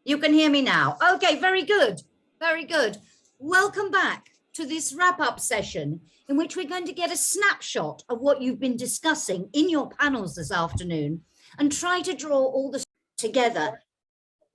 You can hear me now. Okay, very good. Very good. Welcome back to this wrap-up session in which we're going to get a snapshot of what you've been discussing in your panels this afternoon and try to draw all this together,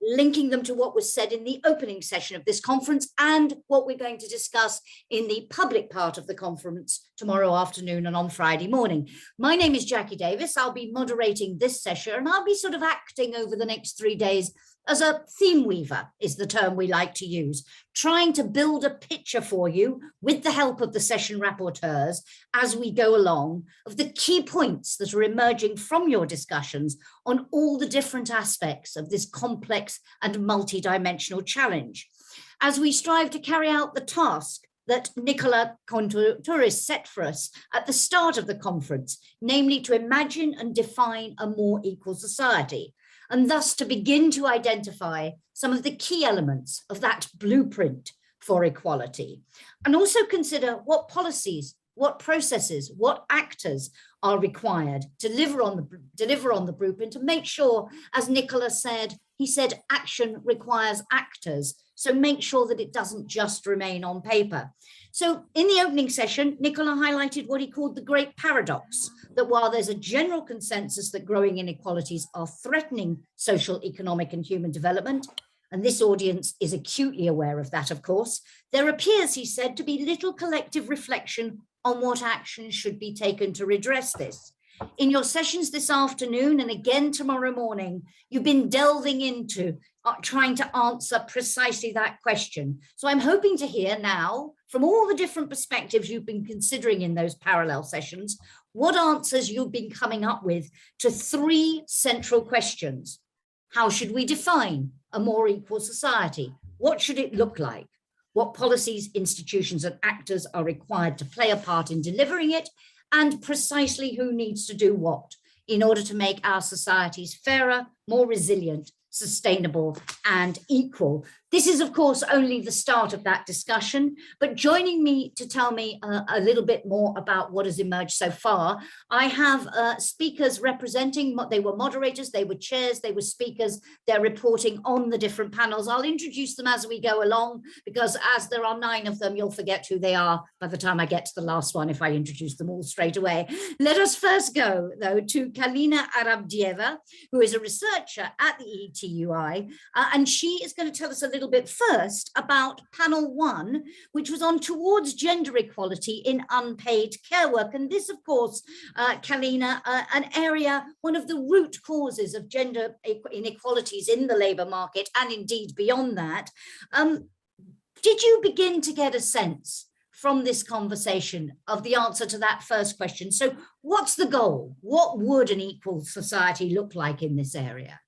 linking them to what was said in the opening session of this conference and what we're going to discuss in the public part of the conference tomorrow afternoon and on Friday morning. My name is Jackie Davis. I'll be moderating this session and I'll be sort of acting over the next 3 days as a theme weaver, is the term we like to use, trying to build a picture for you with the help of the session rapporteurs as we go along of the key points that are emerging from your discussions on all the different aspects of this complex and multidimensional challenge. As we strive to carry out the task that Nicola Contouris set for us at the start of the conference, namely to imagine and define a more equal society, and thus to begin to identify some of the key elements of that blueprint for equality, and also consider what policies, what processes, what actors are required to deliver on the blueprint, to make sure, as Nicola said, he said action requires actors, so make sure that it doesn't just remain on paper. So in the opening session, Nicola highlighted what he called the great paradox, that while there's a general consensus that growing inequalities are threatening social, economic, and human development, and this audience is acutely aware of that, of course, there appears, he said, to be little collective reflection on what action should be taken to redress this. In your sessions this afternoon and again tomorrow morning, you've been delving into trying to answer precisely that question. So I'm hoping to hear now, from all the different perspectives you've been considering in those parallel sessions, what answers you've been coming up with to 3 central questions. How should we define a more equal society? What should it look like? What policies, institutions, and actors are required to play a part in delivering it? And precisely who needs to do what in order to make our societies fairer, more resilient, sustainable, and equal. This is, of course, only the start of that discussion, but joining me to tell me a little bit more about what has emerged so far, I have speakers representing, they were moderators, they were chairs, they were speakers, they're reporting on the different panels. I'll introduce them as we go along, because as there are 9 of them, you'll forget who they are by the time I get to the last one if I introduce them all straight away. Let us first go, though, to Kalina Arabdieva, who is a researcher at the ETUI, and she is going to tell us a little bit first about panel 1, which was on towards gender equality in unpaid care work. And this, of course, Kalina, an area, one of the root causes of gender inequalities in the labour market, and indeed beyond that. Did you begin to get a sense from this conversation of the answer to that first question? So what's the goal? What would an equal society look like in this area?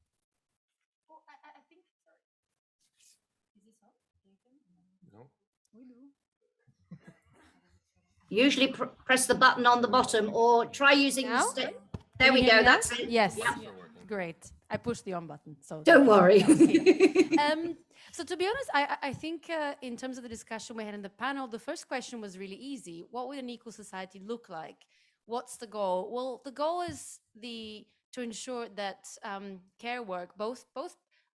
Usually press the button on the bottom or try using there we go, that's it. Yes, yeah. Great. I pushed the on button, so don't worry. So to be honest, I think in terms of the discussion we had in the panel, the first question was really easy. What would an equal society look like? What's the goal? Well, the goal is to ensure that care work, both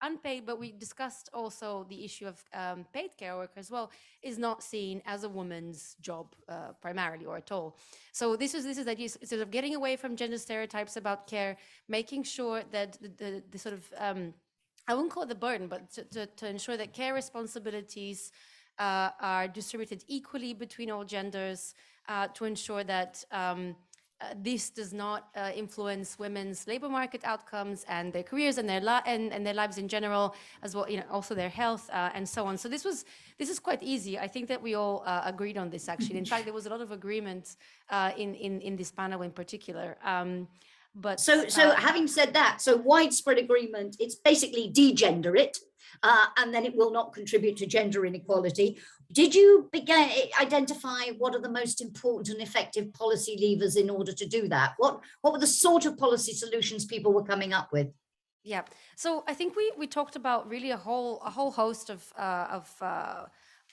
unpaid, but we discussed also the issue of paid care work as well, is not seen as a woman's job primarily or at all. So this is the idea, sort of getting away from gender stereotypes about care, making sure that the sort of, I won't call it the burden, but to ensure that care responsibilities are distributed equally between all genders, to ensure that this does not influence women's labor market outcomes and their careers and their lives in general, as well, also their health and so on. So this is quite easy. I think that we all agreed on this, actually. In fact, there was a lot of agreement in this panel in particular. But so having said that, so widespread agreement, it's basically degender it, and then it will not contribute to gender inequality. Did you identify what are the most important and effective policy levers in order to do that? What were the sort of policy solutions people were coming up with? Yeah, so I think we talked about really a whole host of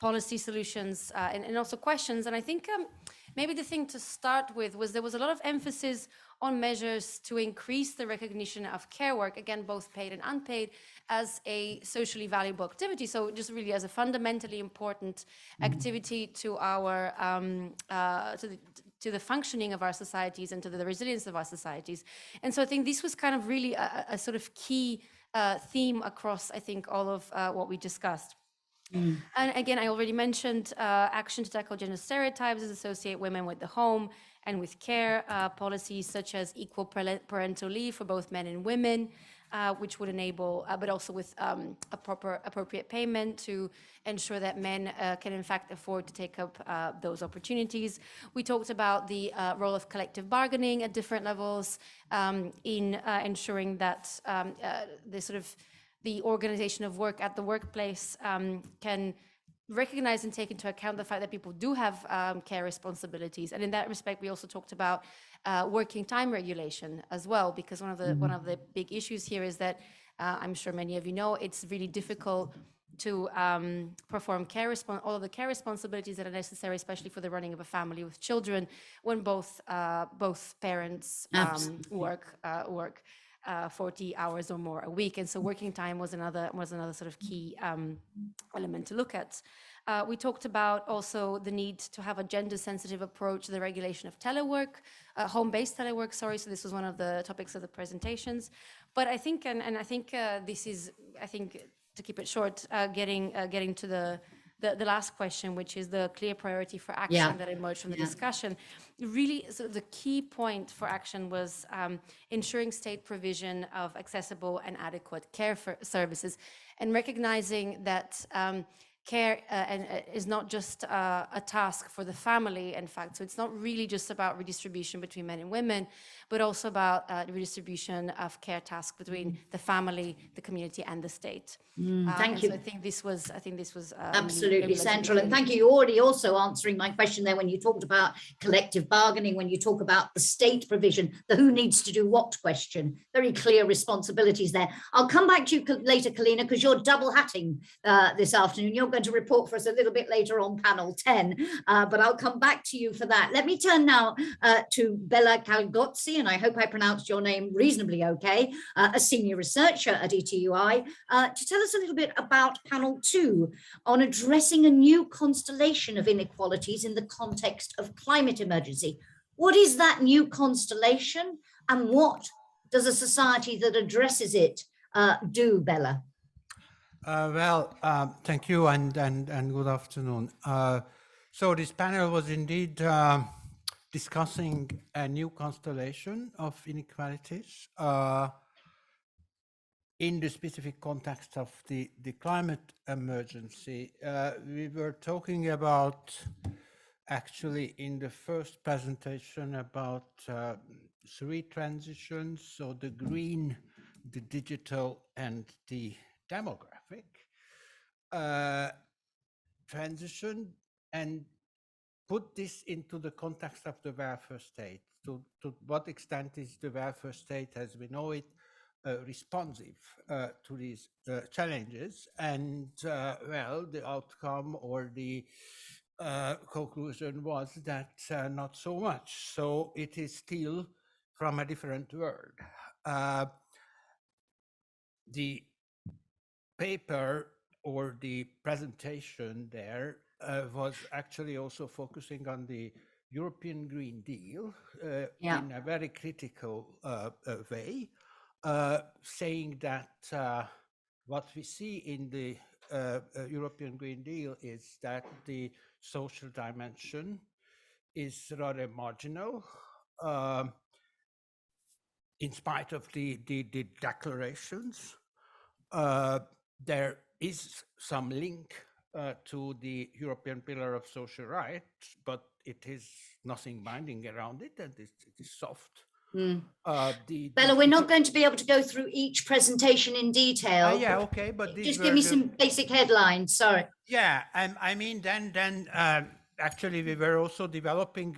policy solutions and also questions. And I think maybe the thing to start with was there was a lot of emphasis on measures to increase the recognition of care work, again, both paid and unpaid, as a socially valuable activity. So just really as a fundamentally important activity to our to the functioning of our societies and to the resilience of our societies. And so I think this was kind of really a sort of key theme across, I think, all of what we discussed. And again, I already mentioned action to tackle gender stereotypes is associate women with the home and with care, policies such as equal parental leave for both men and women, which would enable, but also with appropriate payment to ensure that men can in fact afford to take up those opportunities. We talked about the role of collective bargaining at different levels in ensuring that the organization of work at the workplace can recognize and take into account the fact that people do have care responsibilities. And in that respect, we also talked about working time regulation as well, because one of the big issues here is that I'm sure many of you know, it's really difficult to perform all of the care responsibilities that are necessary, especially for the running of a family with children, when both parents work 40 hours or more a week. And so working time was another sort of key element to look at. We talked about also the need to have a gender sensitive approach to the regulation of telework, home-based telework, sorry. So this was one of the topics of the presentations. But I think, and I think this is, I think, to keep it short, getting to the last question, which is the clear priority for action that emerged from the discussion. Really, so the key point for action was ensuring state provision of accessible and adequate care services, and recognizing that care is not just a task for the family, in fact. So it's not really just about redistribution between men and women, but also about the redistribution of care tasks between the family, the community, and the state. Thank you. So I think this was absolutely really central. And thank you. You're already also answering my question there when you talked about collective bargaining, when you talk about the state provision, the who needs to do what question, very clear responsibilities there. I'll come back to you later, Kalina, because you're double hatting this afternoon. You're going to report for us a little bit later on panel 10, but I'll come back to you for that. Let me turn now to Bella Calgozzi, and I hope I pronounced your name reasonably okay, a senior researcher at ETUI, to tell us a little bit about panel 2 on addressing a new constellation of inequalities in the context of climate emergency. What is that new constellation, and what does a society that addresses it do, Bella? Thank you and good afternoon. So this panel was indeed discussing a new constellation of inequalities in the specific context of the climate emergency. We were talking about, actually in the first presentation, about 3 transitions, so the green, the digital, and the demographic transition, and put this into the context of the welfare state. To what extent is the welfare state, as we know it, responsive to these challenges? And well, the outcome or the conclusion was that not so much. So it is still from a different world. The paper or the presentation there was actually also focusing on the European Green Deal in a very critical way, saying that what we see in the European Green Deal is that the social dimension is rather marginal, in spite of the declarations. There is some link to the European Pillar of Social Rights, but it is nothing binding around it, and it is soft. Bella, we're not going to be able to go through each presentation in detail. Yeah, okay, but just give me some basic headlines. Sorry. Yeah, I mean, then actually we were also developing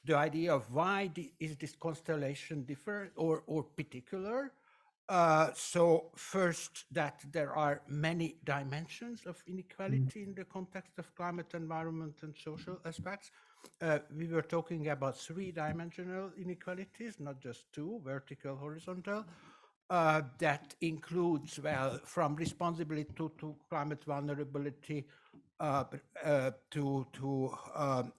the idea of why is this constellation different or particular. So first, that there are many dimensions of inequality in the context of climate, environment, and social aspects. We were talking about 3-dimensional inequalities, not just 2, vertical, horizontal. that includes, well, from responsibility to climate vulnerability, to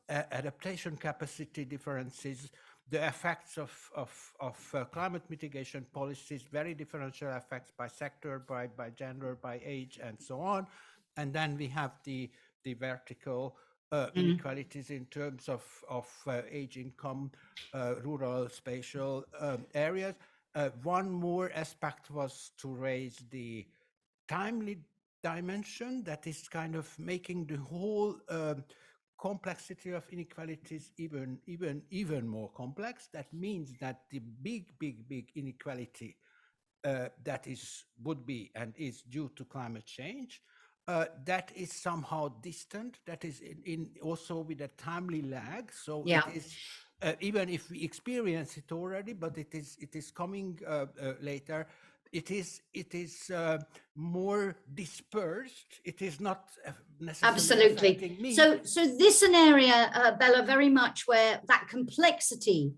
adaptation capacity differences, the effects of climate mitigation policies, very differential effects by sector, by gender, by age, and so on. And then we have the vertical inequalities in terms of age, income, rural, spatial areas. One more aspect was to raise the timely dimension that is kind of making the whole complexity of inequalities even more complex. That means that the big inequality that would be and is due to climate change, that is somehow distant, that is in also with a timely lag. So Yeah. it is even if we experience it already, but it is coming later. It is more dispersed. It is not necessarily affecting me. So this an area, Bella, very much where that complexity.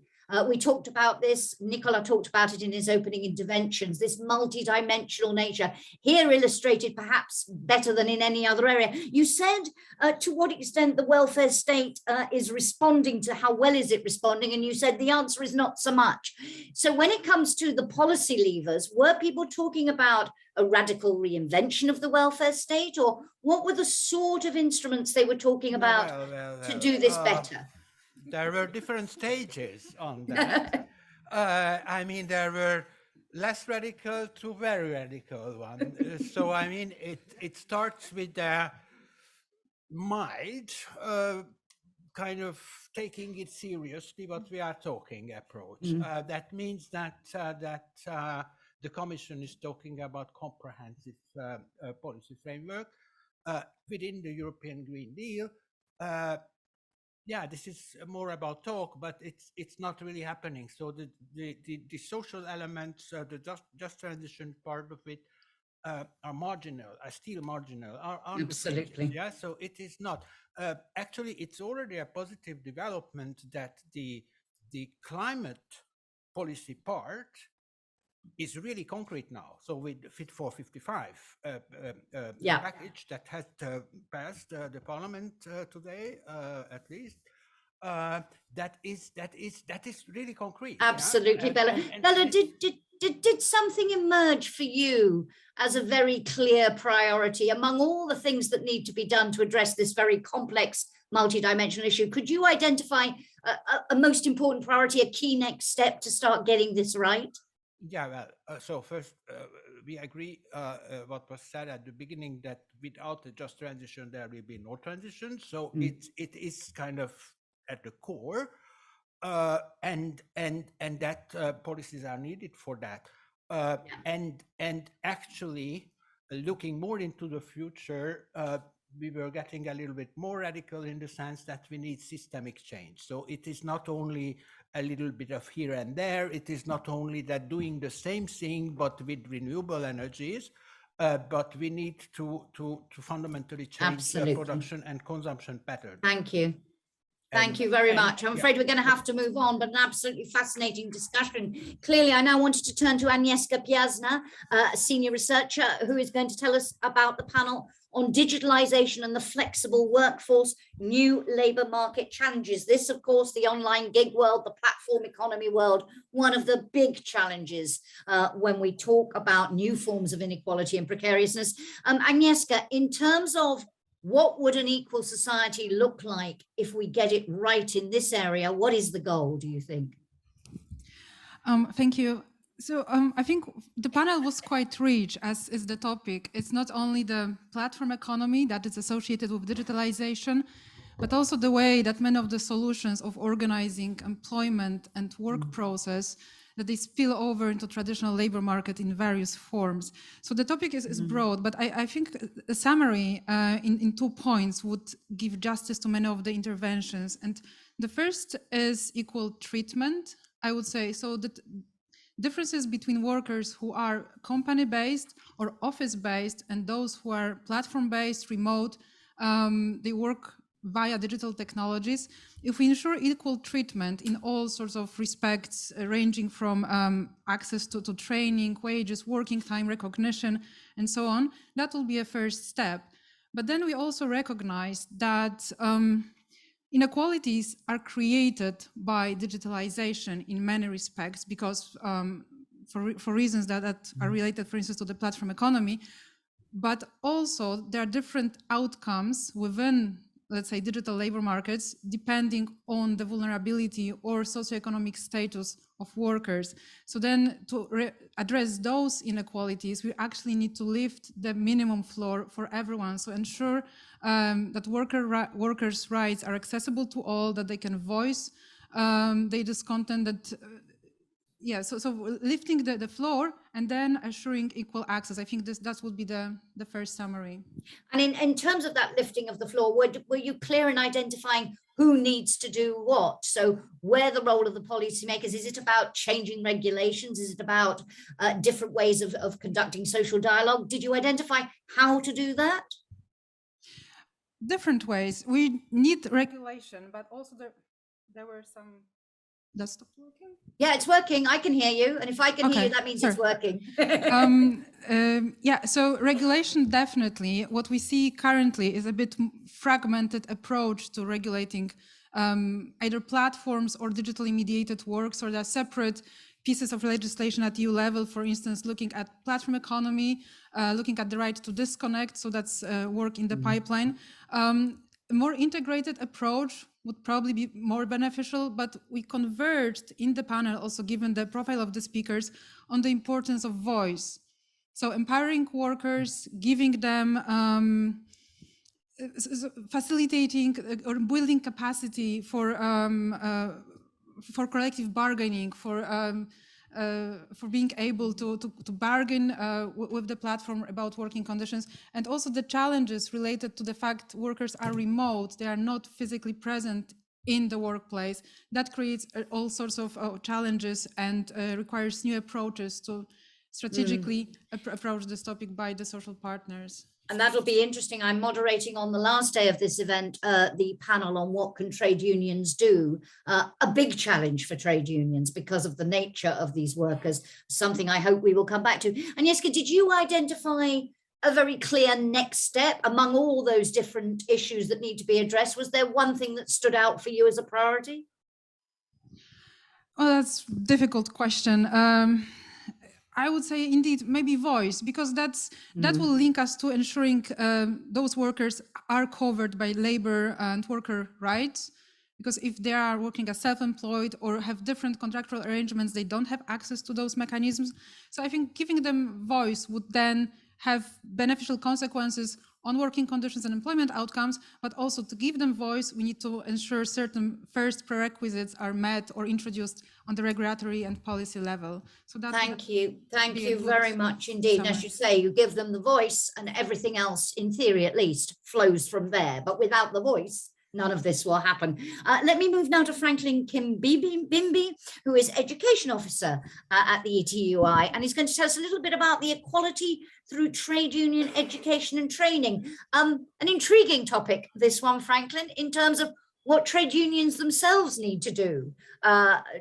We talked about this. Nicola talked about it in his opening interventions. This multidimensional nature here illustrated perhaps better than in any other area. You said to what extent the welfare state is responding to how well is it responding, and you said the answer is not so much. So when it comes to the policy levers, were people talking about a radical reinvention of the welfare state, or what were the sort of instruments they were talking about to do this better? There were different stages on that. I mean, there were less radical to very radical one. So I mean, it starts with a mild, kind of taking it seriously what we are talking approach. That means that the Commission is talking about comprehensive policy framework within the European Green Deal. Yeah, this is more about talk, but it's not really happening. So the social elements, the just transition part of it, are marginal, are still marginal, are Absolutely. yeah. So it is not. Actually, it's already a positive development that the climate policy part is really concrete now. So with Fit for 55 package that has passed the Parliament today, at least, that is really concrete. Absolutely, Yeah? Bella. Bella, did something emerge for you as a very clear priority among all the things that need to be done to address this very complex multidimensional issue? Could you identify a most important priority, a key next step to start getting this right? Yeah, well, so first, we agree what was said at the beginning, that without a just transition, there will be no transition. So it is kind of at the core, and that policies are needed for that. And actually, looking more into the future, we were getting a little bit more radical in the sense that we need systemic change. So it is not only a little bit of here and there. It is not only that doing the same thing, but with renewable energies, but we need to fundamentally change the production and consumption pattern. Thank you. Thank you very much. I'm afraid we're going to have to move on, but an absolutely fascinating discussion. Clearly, I now wanted to turn to Agnieszka Piasna, a senior researcher who is going to tell us about the panel on digitalization and the flexible workforce, new labor market challenges. This, of course, the online gig world, the platform economy world, one of the big challenges when we talk about new forms of inequality and precariousness. Agnieszka, in terms of what would an equal society look like if we get it right in this area? What is the goal, do you think? Thank you. So I think the panel was quite rich, as is the topic. It's not only the platform economy that is associated with digitalization, but also the way that many of the solutions of organizing employment and work process, that they spill over into traditional labor market in various forms. So the topic is broad, but I think a summary in 2 points would give justice to many of the interventions. And the first is equal treatment, I would say. So that differences between workers who are company-based or office-based and those who are platform-based, remote, they work via digital technologies, if we ensure equal treatment in all sorts of respects, ranging from access to training, wages, working time, recognition, and so on, that will be a first step. But then we also recognize that inequalities are created by digitalization in many respects, because for reasons that are related, for instance, to the platform economy, but also there are different outcomes within, let's say, digital labor markets, depending on the vulnerability or socioeconomic status of workers. So then to address those inequalities, we actually need to lift the minimum floor for everyone. So ensure that workers' rights are accessible to all, that they can voice their discontent, that so lifting the floor and then assuring equal access. I think that would be the first summary. And in terms of that lifting of the floor, were you clear in identifying who needs to do what? So where the role of the policymakers, is it about changing regulations? Is it about different ways of conducting social dialogue? Did you identify how to do that? Different ways. We need regulation, but also there were some... That stopped working? Yeah, it's working. I can hear you. And if I can hear you, that means it's working. So regulation, definitely. What we see currently is a bit fragmented approach to regulating either platforms or digitally mediated works, or there are separate pieces of legislation at EU level, for instance, looking at platform economy, looking at the right to disconnect. So that's work in the pipeline. A more integrated approach would probably be more beneficial, but we converged in the panel, also given the profile of the speakers, on the importance of voice. So empowering workers, giving them, facilitating or building capacity for collective bargaining, for being able to bargain with the platform about working conditions, and also the challenges related to the fact workers are remote, they are not physically present in the workplace. That creates all sorts of challenges and requires new approaches to strategically approach this topic by the social partners. And that'll be interesting. I'm moderating on the last day of this event, the panel on what can trade unions do, a big challenge for trade unions because of the nature of these workers, something I hope we will come back to. Agnieszka, did you identify a very clear next step among all those different issues that need to be addressed? Was there one thing that stood out for you as a priority? Oh, that's a difficult question. I would say indeed maybe voice, because that will link us to ensuring those workers are covered by labor and worker rights. Because if they are working as self-employed or have different contractual arrangements, they don't have access to those mechanisms. So I think giving them voice would then have beneficial consequences on working conditions and employment outcomes, but also to give them voice, we need to ensure certain first prerequisites are met or introduced on the regulatory and policy level. So that thank you very much indeed. And as you say, you give them the voice and everything else, in theory at least, flows from there. But without the voice, none of this will happen. Let me move now to Franklin Kimbimbi, who is Education Officer at the ETUI, and he's going to tell us a little bit about the equality through trade union education and training. An intriguing topic, this one, Franklin, in terms of what trade unions themselves need to do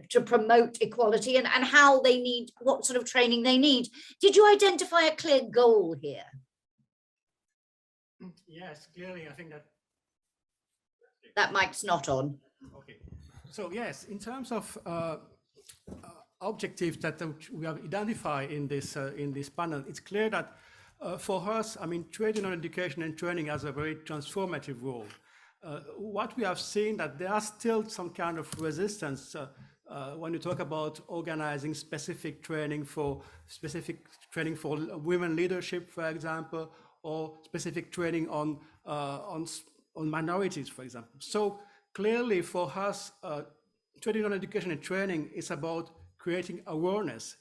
to promote equality and how they need, what sort of training they need. Did you identify a clear goal here? Yes, clearly, I think that mic's not on. Okay. So yes, in terms of objectives that we have identified in this panel, it's clear that for us, I mean, trade union education and training has a very transformative role. What we have seen that there are still some kind of resistance when you talk about organizing specific training for women leadership, for example, or specific training on minorities, for example. So clearly for us, trade union education and training is about creating awareness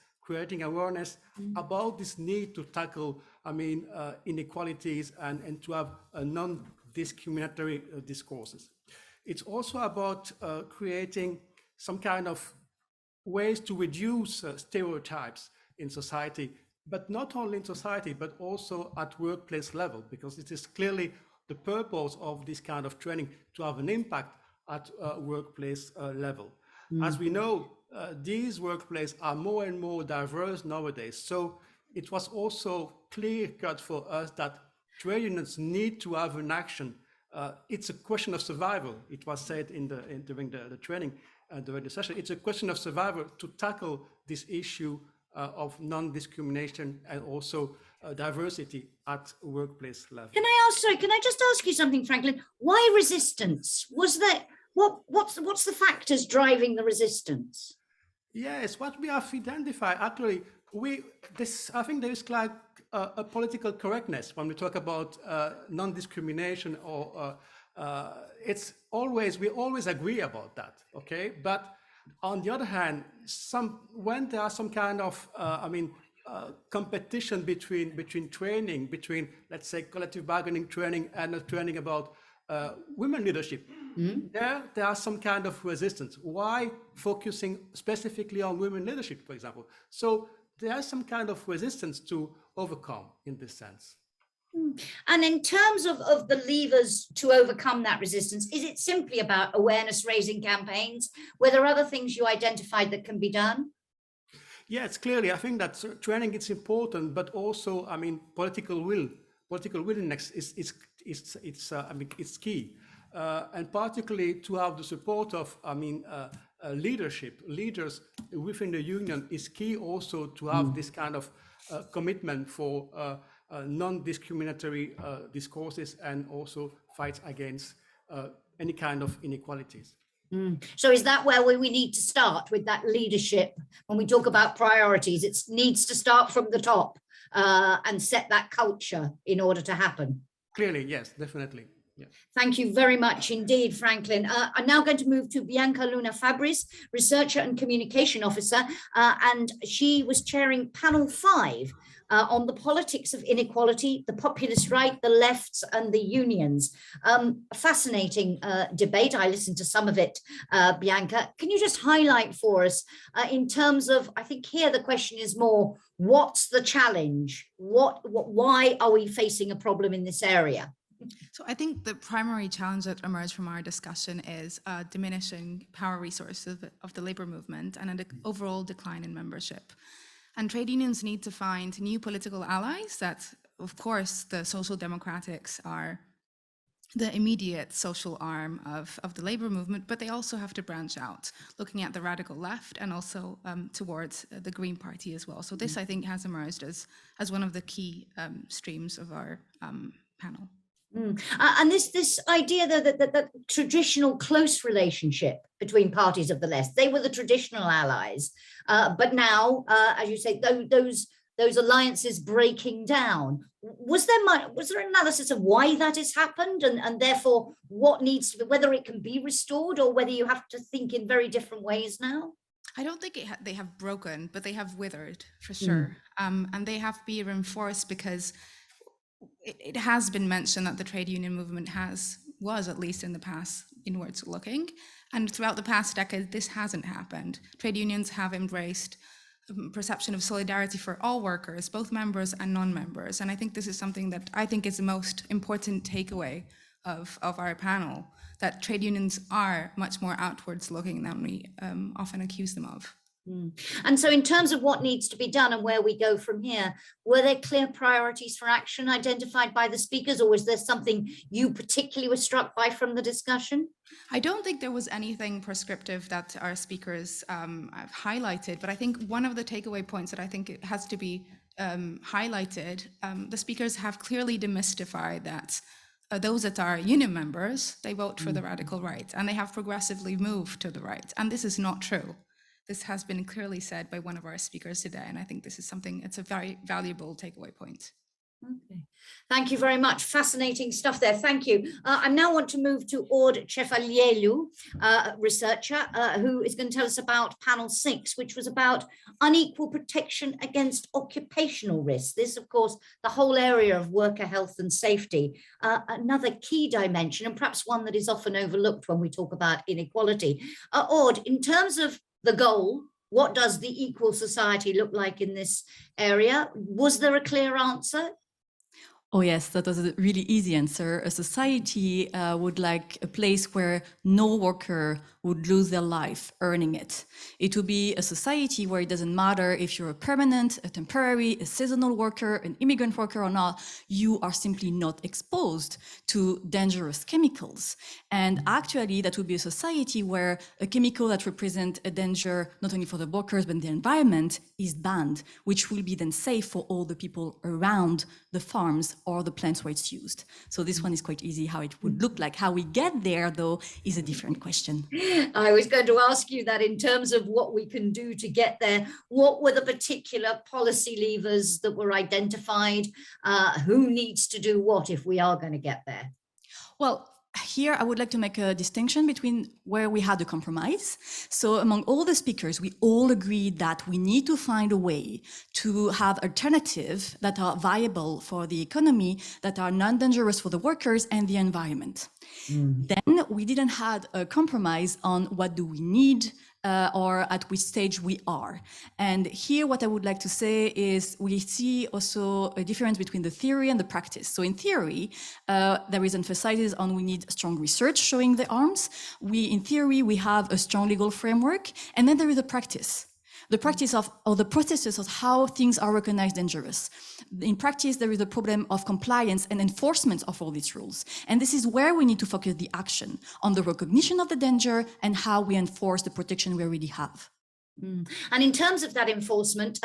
about this need to tackle, I mean, inequalities and to have a non-discriminatory discourses. It's also about creating some kind of ways to reduce stereotypes in society, but not only in society, but also at workplace level, because it is clearly the purpose of this kind of training to have an impact at workplace level. As we know, these workplaces are more and more diverse nowadays. So it was also clear cut for us that trade unions need to have an action. It's a question of survival. It was said during the training, during the session. It's a question of survival to tackle this issue of non-discrimination and also diversity at workplace level. Can I just ask you something, Franklin? Why resistance? Was that what's the factors driving the resistance? Yes, what we have identified actually, I think there is like a political correctness when we talk about non-discrimination, or we always agree about that, okay? But on the other hand, when there are some kind of competition between training, between, let's say, collective bargaining training and training about women leadership, there are some kind of resistance. Why focusing specifically on women leadership, for example? So there is some kind of resistance to overcome in this sense. And in terms of the levers to overcome that resistance, is it simply about awareness raising campaigns? Were there other things you identified that can be done? Yes, clearly, I think that training is important, but also, political willingness is key, and particularly to have the support of, leaders within the union is key. Also to have this kind of commitment for non-discriminatory discourses and also fights against any kind of inequalities. So is that where we need to start with that leadership? When we talk about priorities, it needs to start from the top and set that culture in order to happen. Clearly, yes, definitely. Yeah. Thank you very much indeed, Franklin. I'm now going to move to Bianca Luna Fabris, Researcher and Communication Officer, and she was chairing panel 5 on the politics of inequality, the populist right, the lefts and the unions. Fascinating debate. I listened to some of it, Bianca. Can you just highlight for us in terms of, I think here the question is more, what's the challenge? Why are we facing a problem in this area? So I think the primary challenge that emerged from our discussion is diminishing power resources of the labor movement and an overall decline in membership. And trade unions need to find new political allies that, of course, the social democrats are the immediate social arm of the labor movement, but they also have to branch out, looking at the radical left and also towards the Green Party as well. So this, I think, has emerged as one of the key streams of our panel. And this idea that traditional close relationship between parties of the left, they were the traditional allies, but now, as you say, those alliances breaking down. Was there analysis of why that has happened, and therefore what needs to be, whether it can be restored or whether you have to think in very different ways now? I don't think they have broken, but they have withered for sure, and they have to be reinforced because it has been mentioned that the trade union movement was, at least in the past, inwards looking. And throughout the past decade, this hasn't happened. Trade unions have embraced perception of solidarity for all workers, both members and non-members. And I think this is something that I think is the most important takeaway of our panel, that trade unions are much more outwards looking than we often accuse them of. And so in terms of what needs to be done and where we go from here, were there clear priorities for action identified by the speakers, or was there something you particularly were struck by from the discussion? I don't think there was anything prescriptive that our speakers have highlighted, but I think one of the takeaway points that I think it has to be highlighted, the speakers have clearly demystified that those that are union members, they vote for the radical right, and they have progressively moved to the right, and this is not true. This has been clearly said by one of our speakers today, and I think this is something, it's a very valuable takeaway point. Okay, thank you very much. Fascinating stuff there. Thank you. I now want to move to Ord Cefalielu, researcher, who is going to tell us about panel 6, which was about unequal protection against occupational risks. This, of course, the whole area of worker health and safety, another key dimension, and perhaps one that is often overlooked when we talk about inequality. Ord, in terms of the goal, what does the equal society look like in this area? Was there a clear answer? Oh yes, that was a really easy answer. A society would like a place where no worker would lose their life earning it. It would be a society where it doesn't matter if you're a permanent, a temporary, a seasonal worker, an immigrant worker or not, you are simply not exposed to dangerous chemicals. And actually that would be a society where a chemical that represents a danger not only for the workers but the environment is banned, which will be then safe for all the people around the farms or the plants where it's used. So this one is quite easy how it would look like. How we get there, though, is a different question. I was going to ask you that in terms of what we can do to get there. What were the particular policy levers that were identified? Who needs to do what if we are going to get there? Well, here I would like to make a distinction between where we had a compromise. So among all the speakers, we all agreed that we need to find a way to have alternatives that are viable for the economy, that are non-dangerous for the workers and the environment. Then we didn't have a compromise on what do we need or at which stage we are. And here what I would like to say is we see also a difference between the theory and the practice. So in theory, there is emphasis on we need strong research showing the arms. In theory, we have a strong legal framework, and then there is a practice. The practice of, or the processes of how things are recognized dangerous. In practice, there is a problem of compliance and enforcement of all these rules. And this is where we need to focus the action on the recognition of the danger and how we enforce the protection we already have. And in terms of that enforcement,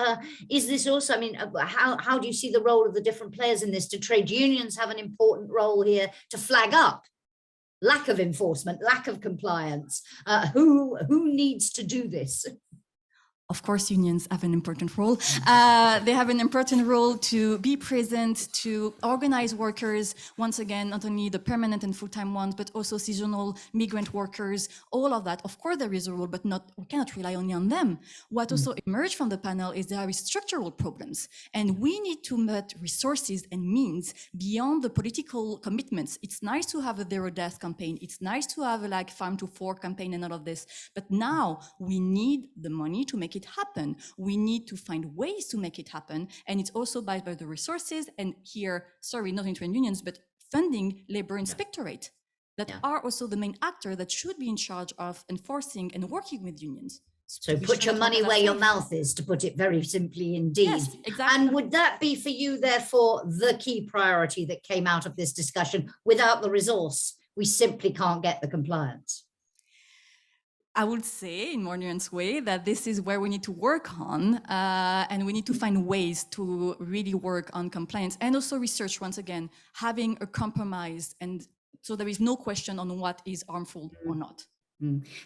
is this also, I mean, how do you see the role of the different players in this? Do trade unions have an important role here to flag up lack of enforcement, lack of compliance? Who needs to do this? Of course, unions have an important role. They have an important role to be present, to organize workers, once again, not only the permanent and full-time ones, but also seasonal migrant workers, all of that. Of course, there is a role, but we cannot rely only on them. What also emerged from the panel is there are structural problems, and we need to put resources and means beyond the political commitments. It's nice to have a zero death campaign. It's nice to have a like farm to fork campaign and all of this, but now we need the money to make it happen. We need to find ways to make it happen. And it's also by the resources, and here, sorry, not in trade unions, but funding labor inspectorate that are also the main actor that should be in charge of enforcing and working with unions. So put your money where your mouth is, to put it very simply indeed. Yes, exactly. And would that be for you, therefore, the key priority that came out of this discussion? Without the resource, we simply can't get the compliance. I would say in more nuanced way that this is where we need to work on, and we need to find ways to really work on compliance and also research, once again, having a compromise, and so there is no question on what is harmful or not.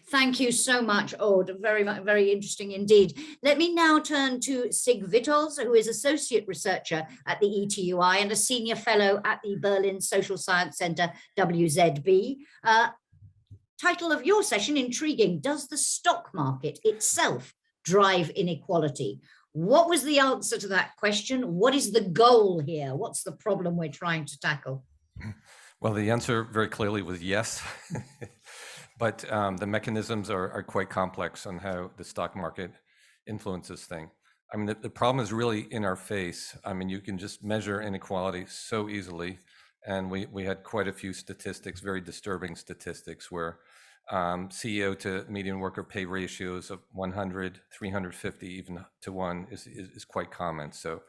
Thank you so much, Aude. Very interesting indeed. Let me now turn to Sig Witols, who is Associate Researcher at the ETUI and a Senior Fellow at the Berlin Social Science Center, WZB. Title of your session, intriguing. Does the stock market itself drive inequality? What was the answer to that question? What is the goal here? What's the problem we're trying to tackle? Well, the answer very clearly was yes, but the mechanisms are quite complex on how the stock market influences things. I mean, the problem is really in our face. I mean, you can just measure inequality so easily. And we had quite a few statistics, very disturbing statistics, where CEO to median worker pay ratios of 100, 350, even to 1 is quite common. So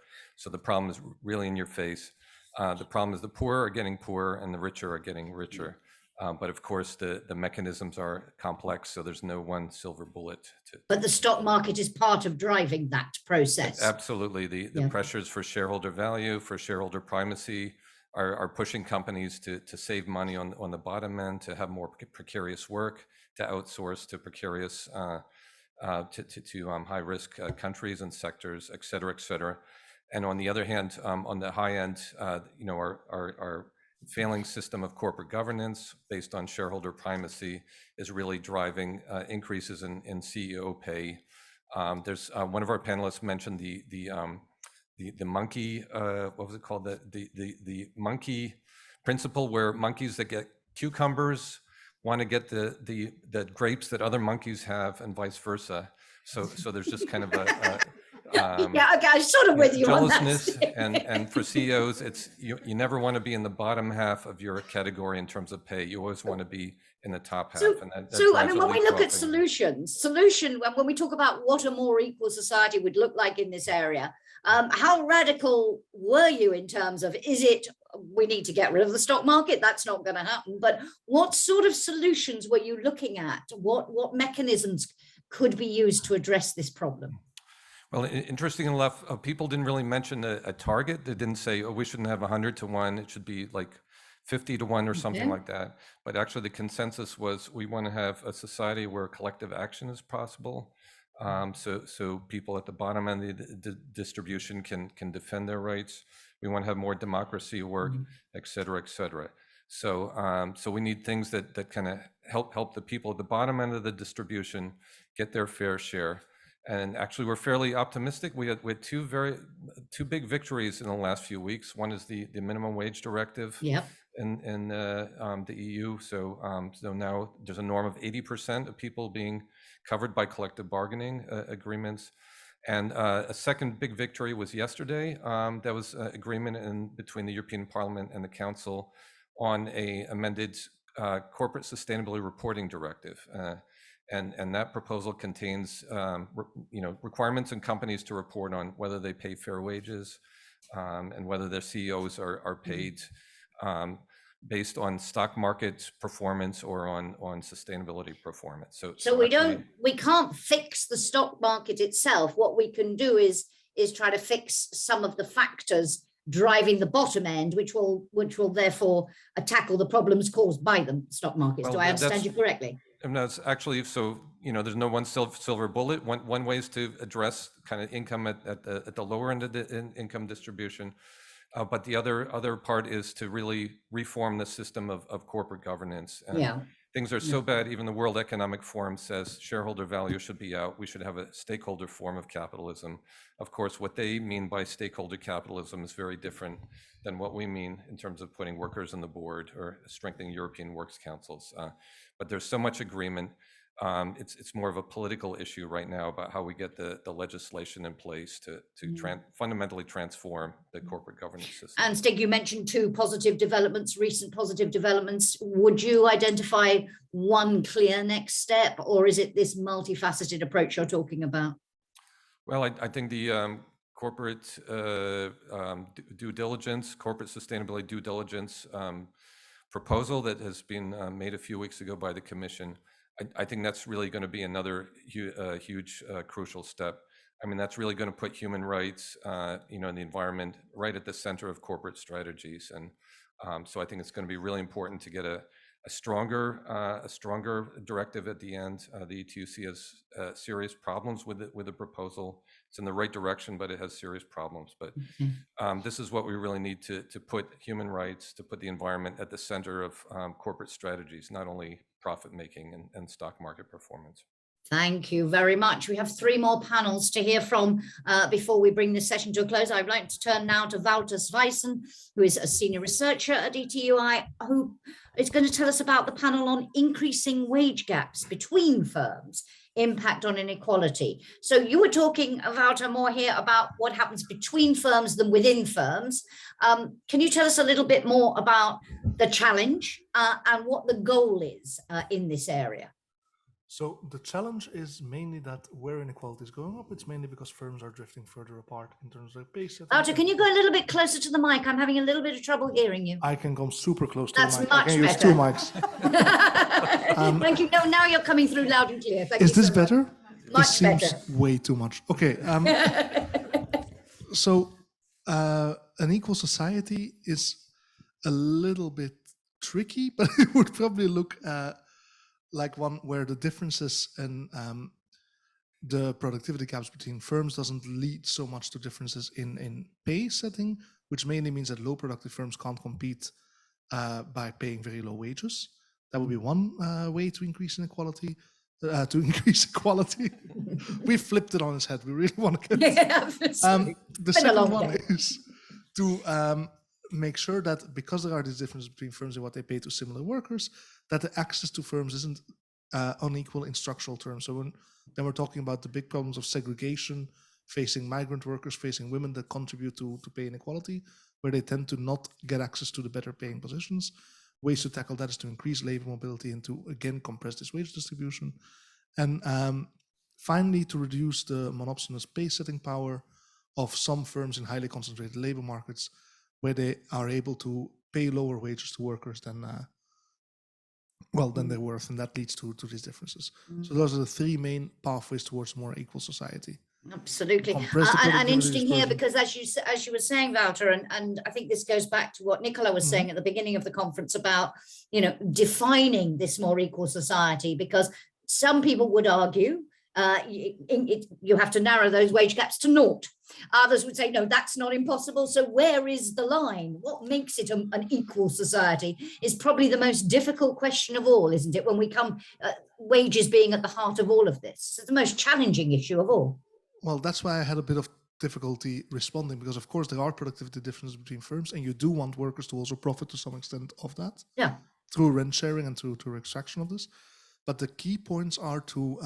the problem is really in your face. The problem is the poor are getting poorer and the richer are getting richer. But of course, the mechanisms are complex, so there's no one silver bullet. But the stock market is part of driving that process. Absolutely. The pressures for shareholder value, for shareholder primacy, are pushing companies to save money on the bottom end, to have more precarious work, to outsource to precarious, to high risk countries and sectors, et cetera, et cetera. And on the other hand, on the high end, our failing system of corporate governance based on shareholder primacy is really driving increases in CEO pay. There's one of our panelists mentioned the monkey, what was it called? The monkey principle, where monkeys that get cucumbers want to get the grapes that other monkeys have, and vice versa. So there's just kind of Yeah, okay, I'm sort of with you on that. jealousness, and for CEOs, it's you never want to be in the bottom half of your category in terms of pay. You always want to be in the top half. So, And that so I drives mean, a when we look at leapfrogging. solution, when we talk about what a more equal society would look like in this area, how radical were you in terms of, is it, we need to get rid of the stock market? That's not going to happen. But what sort of solutions were you looking at? What mechanisms could be used to address this problem? Well, interesting enough, people didn't really mention a target. They didn't say, oh, we shouldn't have 100 to 1. It should be like 50 to 1 or something like that. But actually the consensus was we want to have a society where collective action is possible. So people at the bottom end of the distribution can defend their rights. We want to have more democracy work, et cetera, et cetera. So we need things that kind of help the people at the bottom end of the distribution get their fair share. And actually, we're fairly optimistic. We had two big victories in the last few weeks. One is the minimum wage directive in the EU. So now there's a norm of 80% of people being covered by collective bargaining agreements. And a second big victory was yesterday. There was an agreement between the European Parliament and the Council on a amended corporate sustainability reporting directive. And that proposal contains requirements on companies to report on whether they pay fair wages and whether their CEOs are paid based on stock market performance or on sustainability performance. So we can't fix the stock market itself. What we can do is try to fix some of the factors driving the bottom end, which will therefore tackle the problems caused by the stock markets. Do I understand you correctly? And that's actually, so, there's no one silver bullet. One way is to address kind of income at the lower end of the income distribution. But the other part is to really reform the system of corporate governance. And things are so bad, even the World Economic Forum says shareholder value should be out. We should have a stakeholder form of capitalism. Of course, what they mean by stakeholder capitalism is very different than what we mean in terms of putting workers on the board or strengthening European works councils. But there's so much agreement. It's more of a political issue right now about how we get the legislation in place to fundamentally transform the corporate governance system. And Stig, you mentioned two recent positive developments. Would you identify one clear next step, or is it this multifaceted approach you're talking about? Well, I think the corporate due diligence, corporate sustainability due diligence proposal that has been made a few weeks ago by the Commission, I think that's really going to be another huge crucial step. I mean, that's really going to put human rights, and the environment right at the center of corporate strategies. And so I think it's going to be really important to get a stronger directive at the end. The ETUC has serious problems with the proposal. It's in the right direction, but it has serious problems. But this is what we really need to put human rights, to put the environment at the center of corporate strategies, not only profit making and stock market performance. Thank you very much. We have three more panels to hear from before we bring this session to a close. I'd like to turn now to Wouter Sveissen, who is a senior researcher at ETUI, who is going to tell us about the panel on increasing wage gaps between firms, impact on inequality. So you were talking, Wouter, more here about what happens between firms than within firms. Can you tell us a little bit more about the challenge and what the goal is in this area? So the challenge is mainly that where inequality is going up, it's mainly because firms are drifting further apart in terms of their pay setting. Wouter, can you go a little bit closer to the mic? I'm having a little bit of trouble hearing you. I can come super close to That's the mic. much I can better. use two mics. Thank you. No, now you're coming through loud and clear. Thank Is you this so much. better? Much This seems better. way too much. Okay. So an equal society is a little bit tricky, but it would probably look like one where the differences in the productivity gaps between firms doesn't lead so much to differences in pay setting, which mainly means that low productive firms can't compete by paying very low wages. That would be one way to increase inequality, to increase equality. We flipped it on its head. We really want to get it. The second one is to make sure that because there are these differences between firms and what they pay to similar workers, that the access to firms isn't unequal in structural terms. So then we're talking about the big problems of segregation facing migrant workers, facing women that contribute to pay inequality, where they tend to not get access to the better paying positions. Ways to tackle that is to increase labor mobility and to, again, compress this wage distribution. And finally, to reduce the monopsonous pay setting power of some firms in highly concentrated labor markets, where they are able to pay lower wages to workers than they're worth, and that leads to these differences. So those are the three main pathways towards more equal society. Absolutely. Compress the And productivity interesting here, dispersion. because as you were saying, Wouter, and I think this goes back to what Nicola was saying at the beginning of the conference about, defining this more equal society, because some people would argue you have to narrow those wage gaps to naught. Others would say, no, that's not impossible. So where is the line? What makes it an equal society is probably the most difficult question of all, isn't it? When we come, wages being at the heart of all of this, it's the most challenging issue of all. Well, that's why I had a bit of difficulty responding, because of course there are productivity differences between firms, and you do want workers to also profit to some extent of that. Yeah. Through rent sharing and through extraction of this. But the key points are to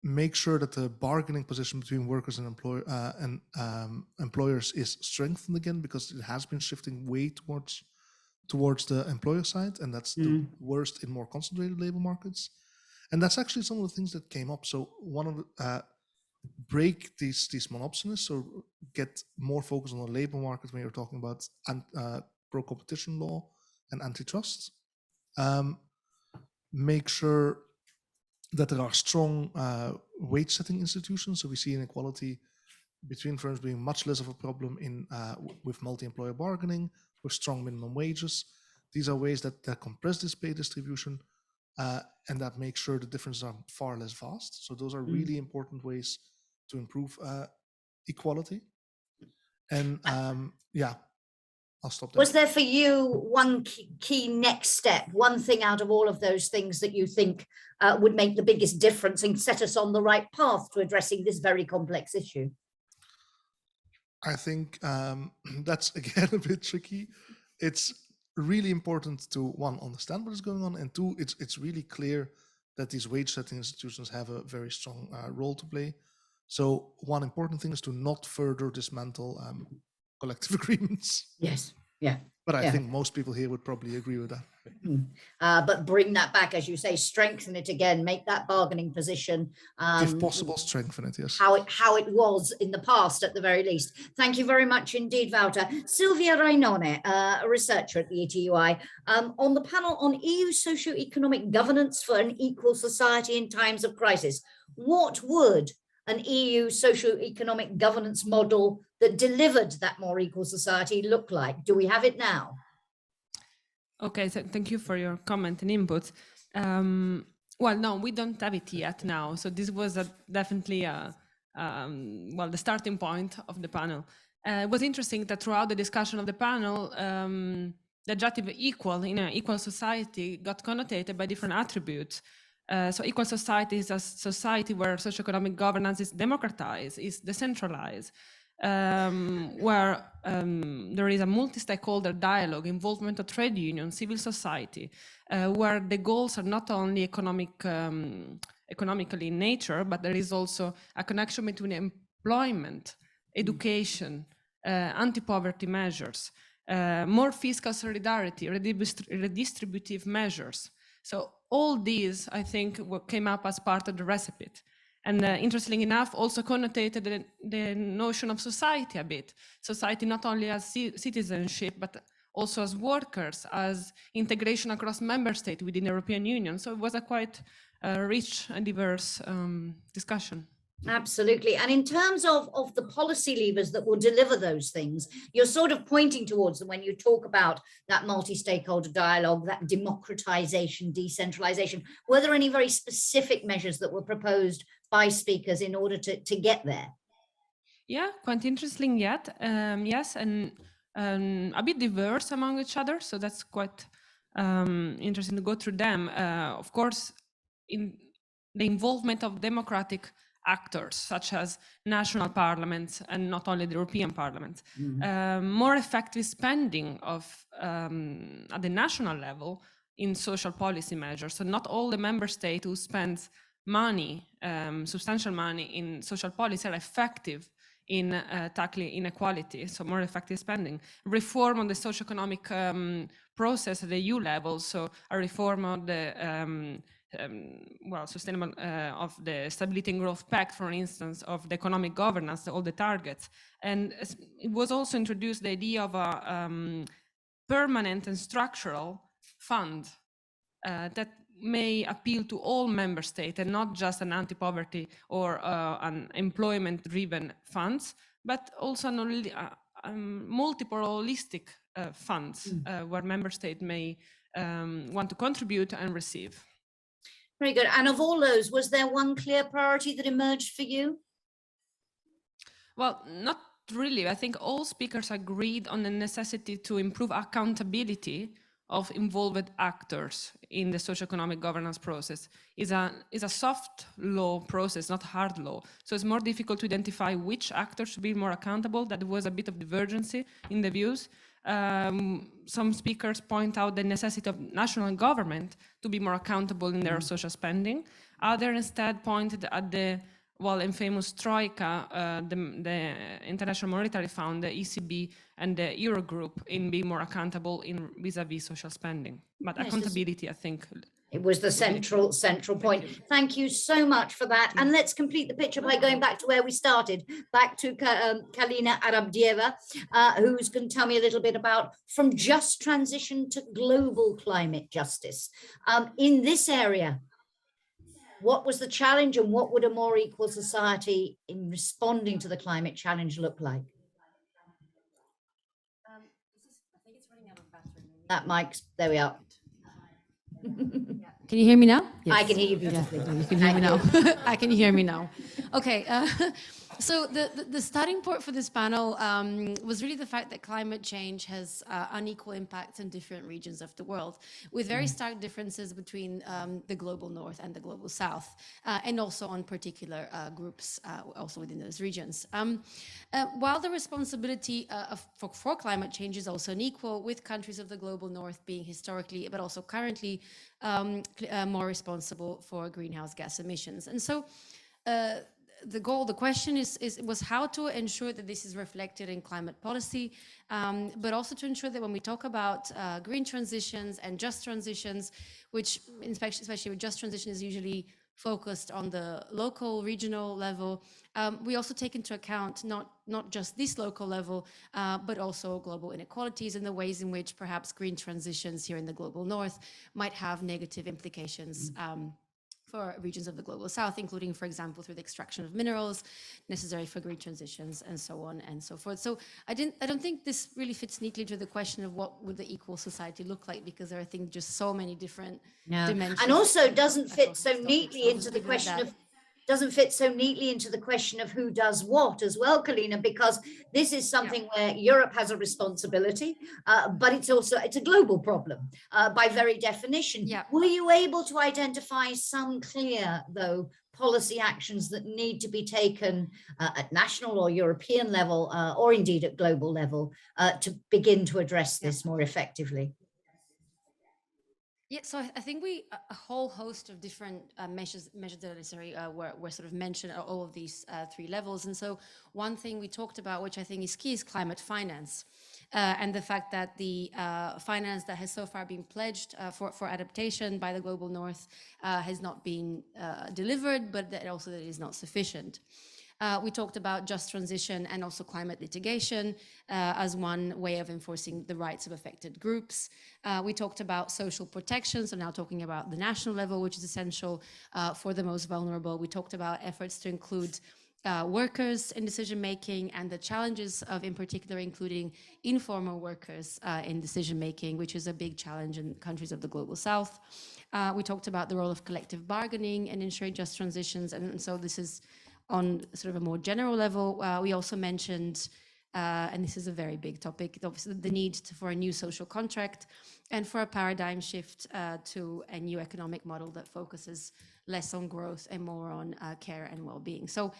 make sure that the bargaining position between workers and employers is strengthened again, because it has been shifting way towards the employer side, and that's the worst in more concentrated labor markets. And that's actually some of the things that came up. So one of the break these monopsonies, so get more focus on the labor market when you're talking about pro-competition law and antitrust. Make sure that there are strong wage-setting institutions. So we see inequality between firms being much less of a problem with multi-employer bargaining, with strong minimum wages. These are ways that compress this pay distribution and that make sure the differences are far less vast. So those are really important ways to improve equality. And I'll stop there. Was there for you one key next step, one thing out of all of those things that you think would make the biggest difference and set us on the right path to addressing this very complex issue? I think that's, again, a bit tricky. It's really important to, one, understand what is going on, and two, it's really clear that these wage setting institutions have a very strong role to play. So one important thing is to not further dismantle collective agreements. Yes. Yeah. But I think most people here would probably agree with that. But bring that back, as you say, strengthen it again, make that bargaining position, if possible, strengthen it. Yes. How it was in the past, at the very least. Thank you very much indeed, Wouter. Silvia Rainone, a researcher at the ETUI, on the panel on EU socio-economic governance for an equal society in times of crisis. What would an EU socio-economic governance model that delivered that more equal society look like? Do we have it now? Okay, so thank you for your comment and input. Well, no, we don't have it yet now. So this was definitely the starting point of the panel. It was interesting that throughout the discussion of the panel, the adjective equal in an equal society got connotated by different attributes. So equal society is a society where socioeconomic governance is democratized, is decentralized, where there is a multi-stakeholder dialogue, involvement of trade unions, civil society, where the goals are not only economically in nature, but there is also a connection between employment, education, anti-poverty measures, more fiscal solidarity, redistributive measures. So all these, I think, came up as part of the recipe. And interestingly enough, also connotated the notion of society a bit. Society not only as citizenship, but also as workers, as integration across member states within the European Union. So it was a quite rich and diverse discussion. Absolutely. And in terms of the policy levers that will deliver those things, you're sort of pointing towards them when you talk about that multi-stakeholder dialogue, that democratization, decentralization. Were there any very specific measures that were proposed by speakers in order to get there? Yeah, quite interesting yet. Yes, and a bit diverse among each other. So that's quite interesting to go through them. Of course, in the involvement of democratic actors such as national parliaments and not only the European Parliament, more effective spending of at the national level in social policy measures. So not all the member states who spend money, substantial money in social policy are effective in tackling inequality, so more effective spending. Reform on the socioeconomic process at the EU level, so a reform of the sustainable of the Stability and Growth Pact, for instance, of the economic governance, all the targets. And it was also introduced the idea of a permanent and structural fund that may appeal to all member states and not just an anti-poverty or an employment-driven funds, but also multiple holistic funds where member states may want to contribute and receive. Very good. And of all those, was there one clear priority that emerged for you? Well, not really. I think all speakers agreed on the necessity to improve accountability of involved actors in the socioeconomic governance process. Is a soft law process, not hard law. So it's more difficult to identify which actors should be more accountable. That was a bit of divergency in the views. Some speakers point out the necessity of national government to be more accountable in their social spending. Others instead pointed at the infamous Troika, the International Monetary Fund, the ECB, and the Eurogroup in being more accountable in vis-a-vis social spending. But yes, accountability, I think. It was the central point. Thank you so much for that. And let's complete the picture by going back to where we started, back to Kalina Arabdieva, who's going to tell me a little bit about from just transition to global climate justice. In this area, what was the challenge and what would a more equal society in responding to the climate challenge look like? I think it's running out of battery. That mic's, there we are. Can you hear me now? Yes. I can hear you beautifully. Yeah, you can hear me now. I can hear me now. Okay. So the starting point for this panel was really the fact that climate change has unequal impacts in different regions of the world, with very stark differences between the global north and the global south, and also on particular groups also within those regions. While the responsibility for climate change is also unequal, with countries of the global north being historically, but also currently, more responsible for greenhouse gas emissions. And so the question was how to ensure that this is reflected in climate policy, but also to ensure that when we talk about green transitions and just transitions, which especially with just transition is usually focused on the local, regional level, we also take into account not just this local level, but also global inequalities and the ways in which perhaps green transitions here in the global north might have negative implications for regions of the global south, including, for example, through the extraction of minerals necessary for green transitions and so on and so forth. So I don't think this really fits neatly to the question of what would the equal society look like, because there are, I think, just so many different dimensions. And also doesn't fit so neatly into the question of who does what as well, Kalina, because this is something where Europe has a responsibility, but it's a global problem by very definition. Were you able to identify some clear, though, policy actions that need to be taken at national or European level, or indeed at global level, to begin to address this more effectively? Yeah, so I think a whole host of different measures that are necessary were sort of mentioned at all of these three levels. And so one thing we talked about, which I think is key, is climate finance, and the fact that the finance that has so far been pledged for adaptation by the global north has not been delivered, but that also that it is not sufficient. We talked about just transition and also climate litigation as one way of enforcing the rights of affected groups. We talked about social protection, so now talking about the national level, which is essential for the most vulnerable. We talked about efforts to include workers in decision-making and the challenges of, in particular, including informal workers in decision-making, which is a big challenge in countries of the global south. We talked about the role of collective bargaining and ensuring just transitions, and so this is on sort of a more general level. We also mentioned, and this is a very big topic, obviously the need for a new social contract and for a paradigm shift to a new economic model that focuses less on growth and more on care and well-being. So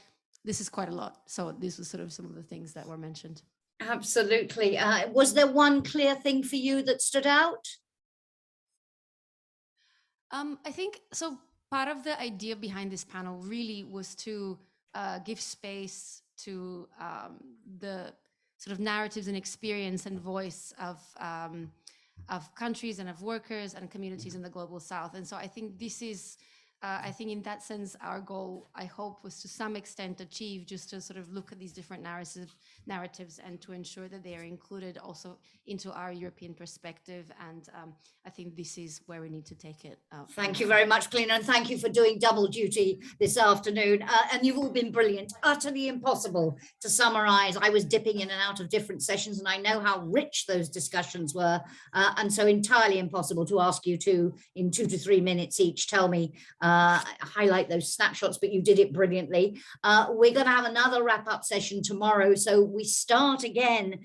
this is quite a lot. So this was sort of some of the things that were mentioned. Absolutely. Was there one clear thing for you that stood out? I think so. part of the idea behind this panel really was to give space to the sort of narratives and experience and voice of countries and of workers and communities in the global south. And so I think this is, I think in that sense, our goal, I hope, was to some extent achieved, just to sort of look at these different narratives and to ensure that they are included also into our European perspective. And I think this is where we need to take it. Thank you very much, Clina, and thank you for doing double duty this afternoon. And you've all been brilliant. Utterly impossible to summarize. I was dipping in and out of different sessions, and I know how rich those discussions were. And so entirely impossible to ask you to, in 2 to 3 minutes each, tell me, highlight those snapshots, but you did it brilliantly. We're going to have another wrap-up session tomorrow. So we start again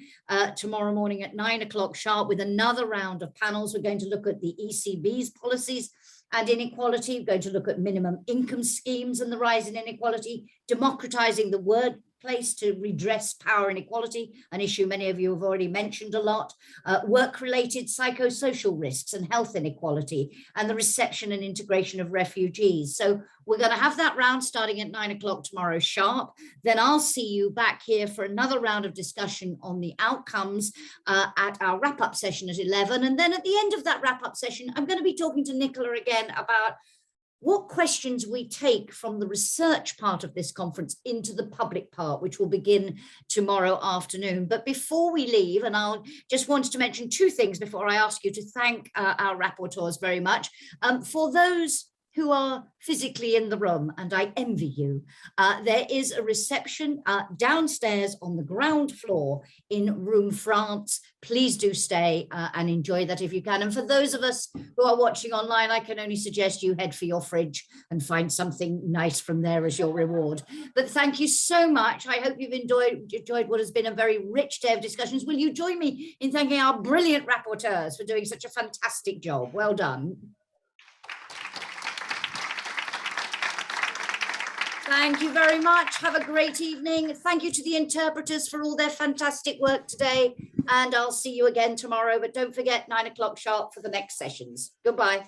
tomorrow morning at 9 o'clock sharp with another round of panels. We're going to look at the ECB's policies and inequality. We're going to look at minimum income schemes and the rise in inequality, democratizing the workplace to redress power inequality, an issue many of you have already mentioned a lot, work-related psychosocial risks and health inequality, and the reception and integration of refugees. So we're going to have that round starting at 9 o'clock tomorrow sharp. Then I'll see you back here for another round of discussion on the outcomes at our wrap-up session at 11. And then at the end of that wrap-up session, I'm going to be talking to Nicola again about what questions we take from the research part of this conference into the public part, which will begin tomorrow afternoon. But before we leave, and I'll just wanted to mention 2 things before I ask you to thank our rapporteurs very much. For those who are physically in the room, and I envy you, there is a reception downstairs on the ground floor in room France. Please do stay and enjoy that if you can. And for those of us who are watching online, I can only suggest you head for your fridge and find something nice from there as your reward. But thank you so much. I hope you've enjoyed what has been a very rich day of discussions. Will you join me in thanking our brilliant rapporteurs for doing such a fantastic job? Well done. Thank you very much. Have a great evening. Thank you to the interpreters for all their fantastic work today. And I'll see you again tomorrow. But don't forget 9 o'clock sharp for the next sessions. Goodbye.